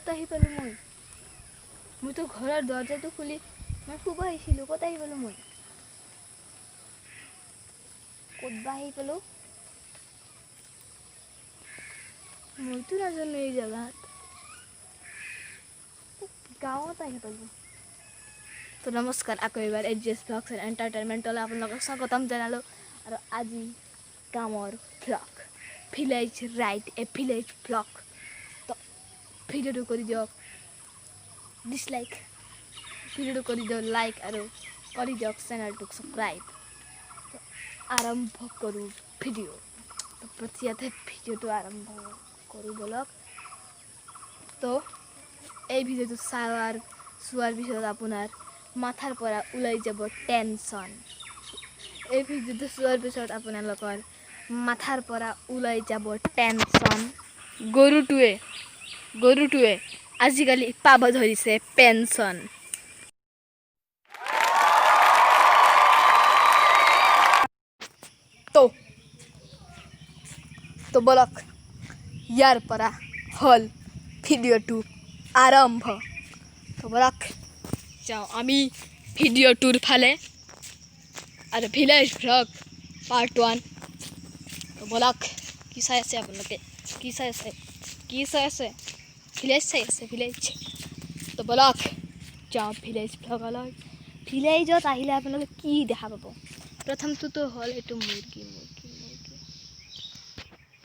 ক'ত আহি পালোঁ মইতো ঘৰৰ দৰ্জাটো খুলি মই শুব আহিছিলোঁ ক'ত আহি পালোঁ ক'ত বা আহি পালোঁ মইতো নাজানো এই জেগাত গাঁৱত আহি পালোঁ তো নমস্কাৰ আকৌ এবাৰ AGS Vlogs and Entertainmentলৈ আপোনালোকক স্বাগতম জনালোঁ আৰু আজি গাঁৱৰ vlog village ride village vlog তো ভিডিঅ'টো কৰি দিয়ক ডিছলাইক ভিডিঅ'টো কৰি দিয়ক লাইক আৰু কৰি দিয়ক চেনেলটোক ছাবস্ক্ৰাইব আৰম্ভ কৰোঁ ভিডিঅ' তো প্ৰথমতে ভিডিঅ'টো আৰম্ভ কৰোঁ বলক তো এই ভিডিঅ'টো চোৱাৰ পিছত আপোনাৰ মাথাৰ পৰা ওলাই যাব টেনশ্যন এই ভিডিঅ'টো চোৱাৰ পিছত আপোনালোকৰ মাথাৰ পৰা ওলাই যাব টেনশ্যন গৰুটোৱে আজিকালি পাব ধৰিছে পেঞ্চন তো বলক ইয়াৰ পৰা হ'ল ভিডিঅ'টো আৰম্ভ তো বলক যাওঁ আমি ভিডিঅ'টোৰ ফালে আৰু ভিলেজ ভ্লগ পাৰ্ট 1 তো বলক কি চাই আছে আপোনালোকে কি চাই আছে ভিলেজ চাই আছে ভিলেজ তো বলক যাওঁ ভিলেজ ভ্লগলৈ ভিলেজত আহিলে আপোনালোকে কি দেখা পাব প্ৰথমটোতো হ'ল এইটো মুৰ্গী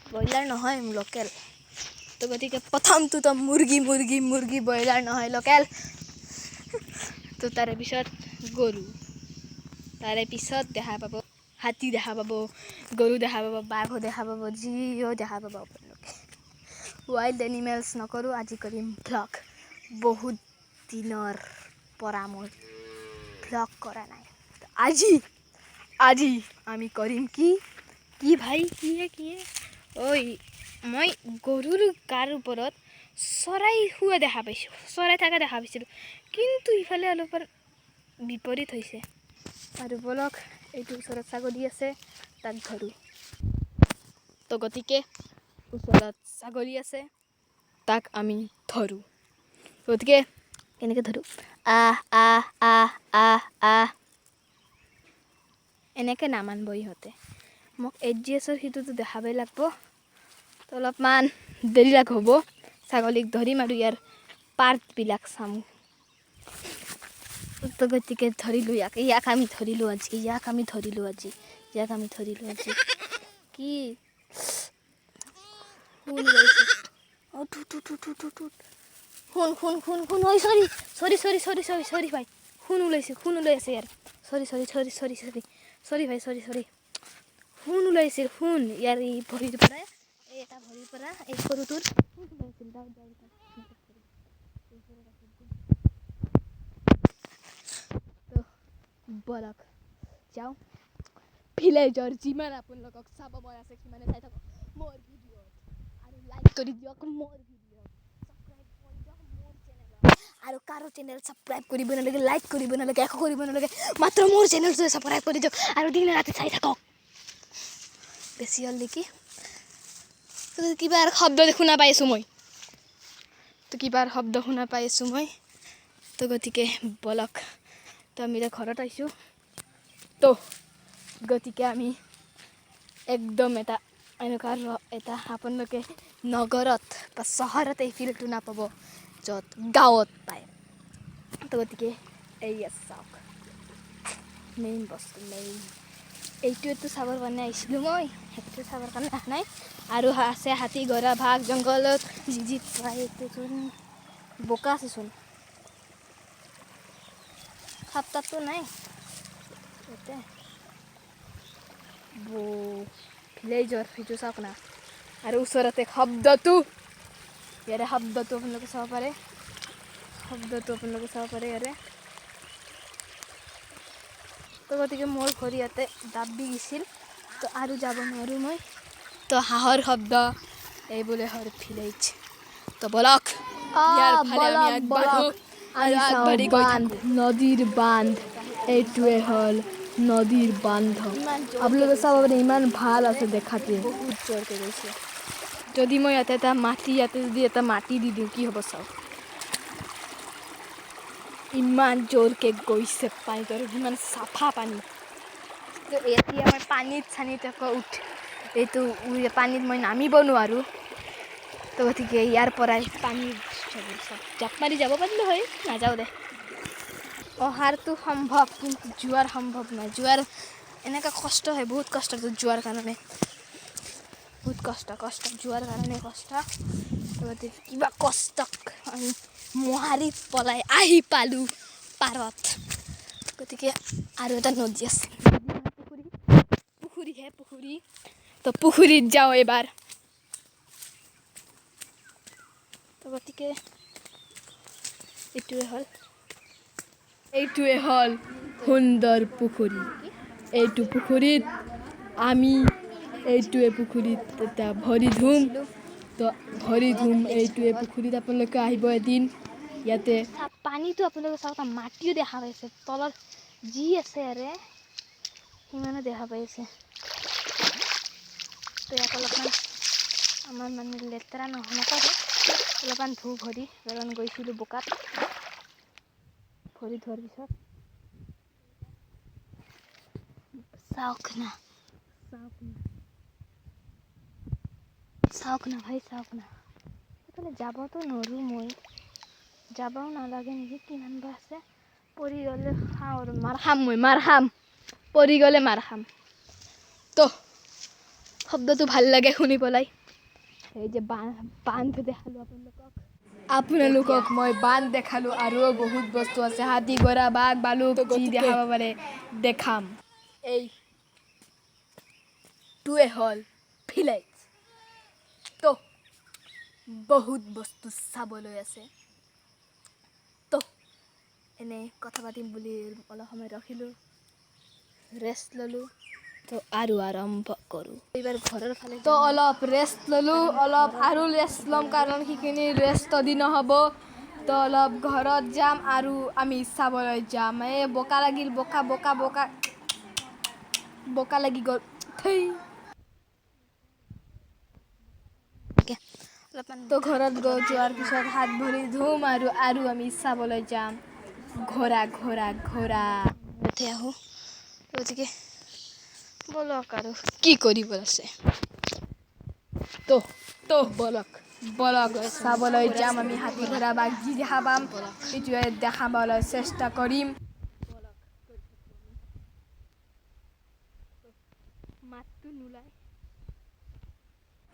ব্ৰইলাৰ নহয় লোকেল তো গতিকে প্ৰথমটোতো মুৰ্গী ব্ৰইলাৰ নহয় লোকেল তো তাৰে পিছত গৰু তাৰে পিছত দেখা পাব হাতী দেখা পাব গৰু দেখা পাব বাঘো দেখা পাব যিও দেখা পাব আপোনালোকে ৱাইল্ড এনিমেলছ নকৰোঁ আজি কৰিম ভ্লগ বহুত দিনৰ পৰা মই ভ্লগ কৰা নাই আজি আমি কৰিম কি ভাই কি ঐ মই গৰুৰ গাৰ ওপৰত চৰাই শুৱা দেখা পাইছোঁ চৰাই থকা দেখা পাইছিলোঁ কিন্তু ইফালে অলপ বিপৰীত হৈছে আৰু বলক এইটো ওচৰত ছাগলী আছে তাক ধৰোঁ তো গতিকে ওচৰত ছাগলী আছে তাক আমি ধৰোঁ গতিকে কেনেকৈ ধৰোঁ এনেকৈ নামানিব ইহঁতে মোক AGSৰ সিটোতো দেখাবই লাগিব তো অলপমান দেৰি হ'ব ছাগলীক ধৰিম আৰু ইয়াৰ পাৰ্টবিলাক চাম তো গতিকে ধৰিলোঁ ইয়াক আমি ধৰিলোঁ আজি কি শুন গৈছে শুন ঐ চৰি ভাই শুন ওলাই আছে ইয়াৰ চৰি ভাই শুন ওলাইছিল ইয়াৰ এই ভৰিৰ পৰা এটা ভৰিৰ পৰা এই সৰুটোৰ বলক যাওঁ ভিলেজৰ যিমান আপোনালোকক চাব মন আছে সিমানে চাই থাকক মোৰ ভিডিঅ'ত আৰু লাইক কৰি দিয়ক মোৰ ভিডিঅ'ত ছাবস্ক্ৰাইব কৰি দিয়ক মোৰ চেনেলত আৰু কাৰো চেনেল ছাবস্ক্ৰাইব কৰিব নালাগে লাইক কৰিব নালাগে একো কৰিব নালাগে মাত্ৰ মোৰ চেনেলটো ছাবস্ক্ৰাইব কৰি দিয়ক আৰু দিনে ৰাতি চাই থাকক বেছি হ'ল নেকি কিবা শব্দ শুনা পাই আছোঁ মই তো গতিকে বলক তো আমি এতিয়া ঘৰত আহিছোঁ তো গতিকে আমি একদম এটা আপোনালোকে নগৰত বা চহৰত এই ফিল্ডটো নাপাব য'ত গাঁৱত পায় তো গতিকে এই চাওক মেইন বস্তু এইটোৱেতো চাবৰ কাৰণে আহিছিলোঁ মই সেইটো চাবৰ কাৰণে অহা নাই আৰু আছে হাতী গড়া বাঘ জংঘলত যি পায় এইটোচোন বোকা আছেচোন সাপ তাপটো নাই ইয়াতে ভিলেজৰ সেইটো চাওক না আৰু ওচৰতে শব্দটো আপোনালোকে চাব পাৰে ইয়াৰে তো গতিকে মোৰ ভৰি ইয়াতে দাবি গৈছিল তো আৰু যাব নোৱাৰোঁ মই তো হাঁহৰ শব্দ এইবোৰে হ'ল ভিলেজ তো বলক ইয়াৰ ফালে আমি আগবাঢ়ো আৰু আগবাঢ়ি গৈ থাকোঁ নদীৰ বান্ধ এইটোৱে হ'ল নদীৰ বান্ধ আপোনালোকে চাব পাৰে ইমান ভাল আছে দেখাতে বহুত জোৰকৈ গৈছে যদি মই ইয়াতে এটা মাটি দি দিওঁ কি হ'ব চাওক ইমান জোৰকৈ গৈছে পানীটো আৰু ইমান চাফা পানী। তো এতিয়া মই পানীত চানীত আকৌ এইটো পানীত মই নামিব নোৱাৰোঁ। তো গতিকে ইয়াৰ পৰাই পানীৰ চব জাপ মাৰি যাব পাৰিলোঁ হয়, নাযাওঁ দে। অহাৰটো সম্ভৱ কিন্তু যোৱাৰ সম্ভৱ নাই। যোৱাৰ এনেকুৱা কষ্ট হয়, বহুত কষ্ট যোৱাৰ কাৰণে, বহুত কষ্ট যোৱাৰ কাৰণে কষ্ট। গতিকে কিবা কষ্টক আমি মোহাৰি পলাই আহি পালোঁ পাৰত। গতিকে আৰু এটা নদী আছে, পুখুৰী। তো পুখুৰীত যাওঁ এইবাৰ। তো গতিকে এইটোৱে হ'ল সুন্দৰ পুখুৰী। এইটো পুখুৰীত আমি এইটোৱে পুখুৰীত এটা ভৰি ধুম। তো ভৰি ধুম এইটোৱে পুখুৰীত। আপোনালোকে আহিব এদিন। ইয়াতে পানীটো আপোনালোকে চাওক, মাটিও দেখা পাইছে, তলত যি আছে আৰে সিমানো দেখা পাইছে। তো ইয়াত অলপমান আমাৰ মানে লেতেৰা নকৰে, অলপমান ধুই ভৰি, কাৰণ গৈছিলোঁ বোকাত। ভৰি ধোৱাৰ পিছত চাওক না ভাই, চাওক না। সেইফালে যাবতো নোৱাৰোঁ, মই যাবও নালাগে নেকি, কিমান বা আছে। পৰি গ'লে খাওঁ আৰু মাৰ খাম, পৰি গ'লে মাৰ খাম। তো শব্দটো ভাল লাগে শুনি পেলাই। এই যে বান্ধ দেখালোঁ আপোনালোকক মই বান্ধ দেখালোঁ, আৰু বহুত বস্তু আছে, হাতী ঘোঁৰা বাঘ ভালুক যি দেখাব পাৰে দেখাম। এইটোৱে হ'ল ভিলেজ। তো বহুত বস্তু চাবলৈ আছে। তো এনেই কথা পাতিম বুলি অলপ সময় ৰখিলোঁ, ৰেষ্ট ল'লোঁ। তো আৰু আৰম্ভ কৰোঁ এইবাৰ ঘৰৰ ফালে। তো অলপ ৰেষ্ট ল'লোঁ, অলপ আৰু ৰেষ্ট ল'ম, কাৰণ সেইখিনি ৰেষ্ট দি নহ'ব। তো অলপ ঘৰত যাম আৰু আমি চাবলৈ যাম। এই বোকা লাগিল, বোকা লাগি গ'ল। তো ঘৰত যোৱাৰ পিছত হাত ভৰি ধুম আৰু আমি চাবলৈ যাম ঘোঁৰা। ইয়াতে আহোঁ। গতিকে বলক আৰু কি কৰিব আছে। তো বলক চাবলৈ যাম আমি হাতী ঘোঁৰা বাঘ যি দেখা পাম সেইটোৱে দেখাবলৈ চেষ্টা কৰিম। মাতটো নোলায়,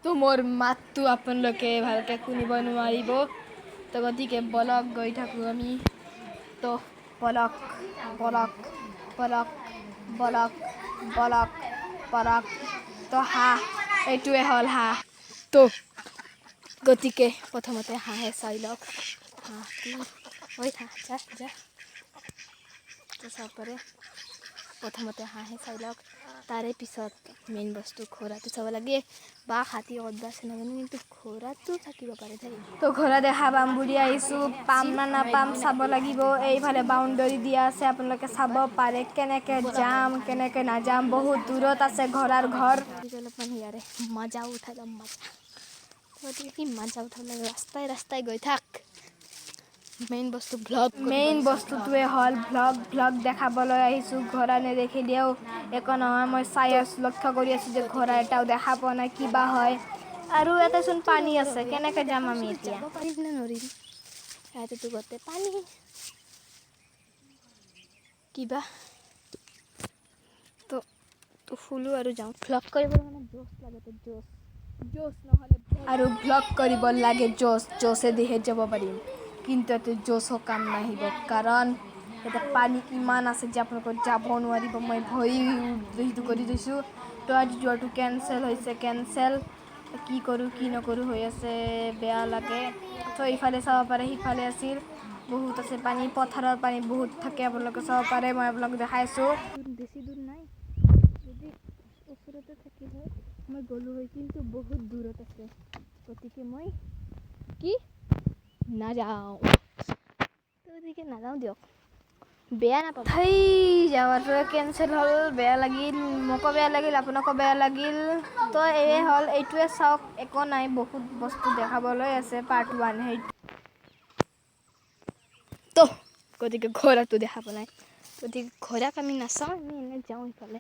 তো মোৰ মাতটো আপোনালোকে ভালকৈ শুনিব নোৱাৰিব। তো গতিকে বলক গৈ থাকোঁ আমি। তো বলক। তো হাঁহ, এইটোৱে হ'ল হাঁহ। তো গতিকে প্ৰথমতে হাঁহে চাই লওক, যা। তো চাব পাৰে, প্ৰথমতে হাঁহে চাই লওক, তাৰে পিছত মেইন বস্তু ঘোঁৰাটো চাব লাগে। বা হাতী ক'ত আছে নাজানো, কিন্তু ঘোঁৰাটো থাকিব পাৰে দেই। তো ঘোঁৰা দেখা পাম বুলি আহিছোঁ, পাম না নাপাম চাব লাগিব। এইফালে বাউণ্ডৰী দিয়া আছে, আপোনালোকে চাব পাৰে। কেনেকৈ যাম কেনেকৈ নাযাম, বহুত দূৰত আছে ঘোঁৰাৰ ঘৰ। অলপমান ইয়াৰে মজা উঠাই ল'ম, গতিকে কি মজা উঠাব লাগে, ৰাস্তাই গৈ থাক। মেইন বস্তুটোৱে হ'ল ভ্লগ দেখাবলৈ আহিছোঁ। ঘোঁৰা নেদেখিলেও একো নহয়, মই লক্ষ্য কৰি আছোঁ যে ঘোঁৰা এটাও দেখা পোৱা নাই, কিবা হয়। আৰু এটাচোন পানী আছে, কেনেকৈ যাম আমি এতিয়া? ইয়াতেতো গোটেই পানী, কিবা। তো ফুলো আৰু যাওঁ, ভ্লগ কৰিবলৈ মানে জোচ লাগে, জোচ নহ'লে আৰু ভ্লগ কৰিব লাগে জোচেদিহে যাব পাৰিম। কিন্তু ইয়াতে জোচো কাম নাহিব, কাৰণ ইয়াতে পানী ইমান আছে যে আপোনালোকে যাব নোৱাৰিব। মই ভৰি সেইটো কৰি দিছোঁ। তো আজি যোৱাটো কেঞ্চেল হৈছে, কি কৰোঁ কি নকৰোঁ হৈ আছে, বেয়া লাগে। তো ইফালে চাব পাৰে, সিফালে আছিল বহুত আছে পানী, পথাৰৰ পানী বহুত থাকে, আপোনালোকে চাব পাৰে। মই আপোনালোকক দেখাই আছোঁ, বেছি দূৰ নাই। যদি ওচৰতে থাকিল হয় মই গ'লোঁ হয়, কিন্তু বহুত দূৰত আছে। গতিকে মই নাযাওঁ। গতিকে নাযাওঁ দিয়ক, বেয়া নাপাব। যাৱাটোৱে কেঞ্চেল হ'ল, বেয়া লাগিল, মোকো বেয়া লাগিল, আপোনাকো বেয়া লাগিল। তো এইটোৱে চাওক, একো নাই, বহুত বস্তু দেখাবলৈ আছে। পাৰ্ট 1 তো গতিকে ঘোঁৰাটো দেখা পোৱা নাই গতিকে ঘোঁৰাক আমি নাচাওঁ আমি এনে যাওঁ ইফালে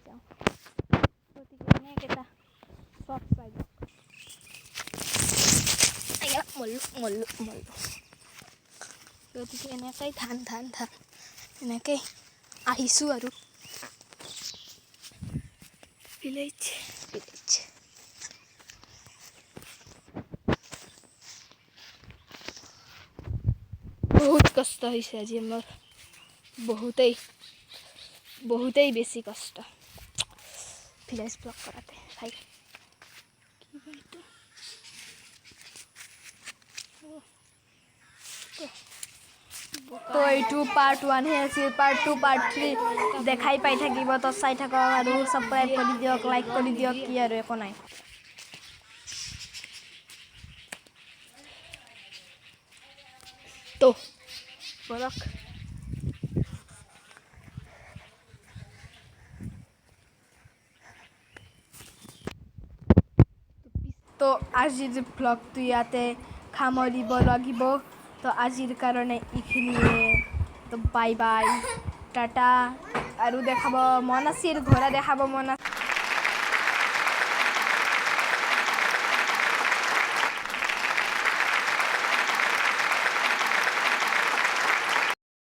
যাওঁ গতিকে এনেকেইটা চব চাই মল্লো গতিকে এনেকৈ ধান এনেকৈ আহিছোঁ আৰু ভিলেজ বহুত কষ্ট হৈছে আজি মোৰ বহুতেই বেছি কষ্ট ভিলেজ ব্লগ কৰাতে ভাই তো এইটো পাৰ্ট 1 হে আছিল পাৰ্ট 2 পাৰ্ট 3 দেখাই পাই থাকিব তো চাই থাকক আৰু সাবস্ক্ৰাইব কৰি দিয়ক লাইক কৰি দিয়ক কি আৰু একো নাই তো বলক তো আজিৰ ব্লগটো ইয়াতে সামৰিব লাগিব তো আজিৰ কাৰণে এইখিনিয়ে তো বাই বাই টাটা আৰু দেখাব মন আছিল ঘোঁৰা দেখাব মন আছিল